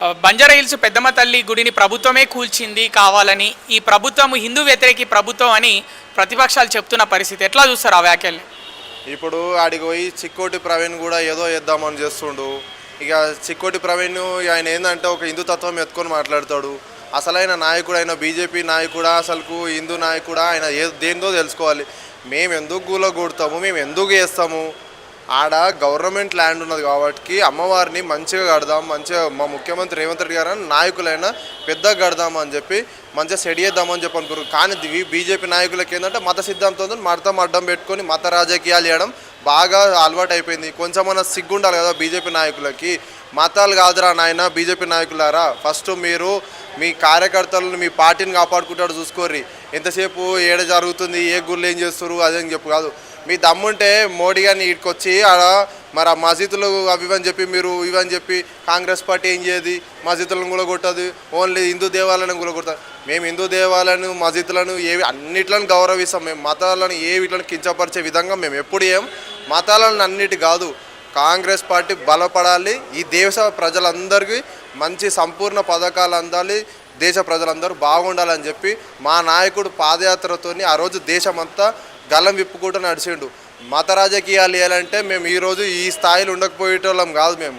Banjara hills పెద్దమ్మ తల్లి గుడిని ప్రభుత్వమే కూల్చింది కావాలని, ఈ ప్రభుత్వం హిందూ వ్యతిరేకి ప్రభుత్వం అని ప్రతిపక్షాలు చెప్తున్న పరిస్థితి ఎట్లా చూస్తారు ఆ వ్యాఖ్యల్ని? ఇప్పుడు ఆడికి పోయి చిక్కోటి ప్రవీణ్ కూడా ఏదో చేద్దామని చేస్తుండు. ఇక చిక్కోటి ప్రవీణ్ ఆయన ఏంటంటే ఒక హిందూ తత్వం ఎత్తుకొని మాట్లాడతాడు. అసలైన నాయకుడు అయిన బీజేపీ నాయకుడా, అసలుకు హిందూ నాయకుడా, ఆయన దేనిదో తెలుసుకోవాలి. మేము ఎందుకు కూలగొడతాము, మేము ఎందుకు చేస్తాము? ఆడ గవర్నమెంట్ ల్యాండ్ ఉన్నది కాబట్టి అమ్మవారిని మంచిగా కడదాం, మంచిగా మా ముఖ్యమంత్రి రేవంత్ రెడ్డి గారు నాయకులైనా పెద్దగా కడదామని చెప్పి మంచిగా సెట్ చేద్దామని చెప్పి అనుకున్నారు. కానీ బీజేపీ నాయకులకి ఏంటంటే మత సిద్ధాంతంతో మతం అడ్డం పెట్టుకొని మత రాజకీయాలు చేయడం బాగా అలవాటు అయిపోయింది. కొంచెమన్నా సిగ్గుండాలి కదా బీజేపీ నాయకులకి. మతాలు కాదురా నాయన బీజేపీ నాయకులారా, ఫస్ట్ మీరు మీ కార్యకర్తలను మీ పార్టీని కాపాడుకుంటాడు చూసుకోర్రి. ఎంతసేపు ఏడ జరుగుతుంది, ఏ గుళ్ళు ఏం చేస్తారు అదేం చెప్పు కాదు. మీ దమ్ముంటే మోడీ గారిని ఇటుకొచ్చి ఆడ మరి ఆ మసీదులు అవి ఇవని చెప్పి మీరు ఇవని చెప్పి కాంగ్రెస్ పార్టీ ఏం చేయదు, మసీదులను కూడా కొట్టదు, ఓన్లీ హిందూ దేవాలయాలను కూడా కొడతారు. మేము హిందూ దేవాలయాలను మసీదులను ఏవి అన్నిట్లను గౌరవిస్తాం. మేము మతాలను ఏ వీటిని కించపరిచే విధంగా మేము ఎప్పుడు మతాలను అన్నిటి కాదు. కాంగ్రెస్ పార్టీ బలపడాలి, ఈ దేశ ప్రజలందరికీ మంచి సంపూర్ణ పథకాలు అందాలి, దేశ ప్రజలందరూ బాగుండాలని చెప్పి మా నాయకుడు పాదయాత్రతో ఆ రోజు దేశమంతా గల్లం విప్పుకుంటూ నడిచిండు. మత రాజకీయాలు వేయాలంటే మేము ఈరోజు ఈ స్థాయిలో ఉండకపోయేటోళ్ళం కాదు. మేము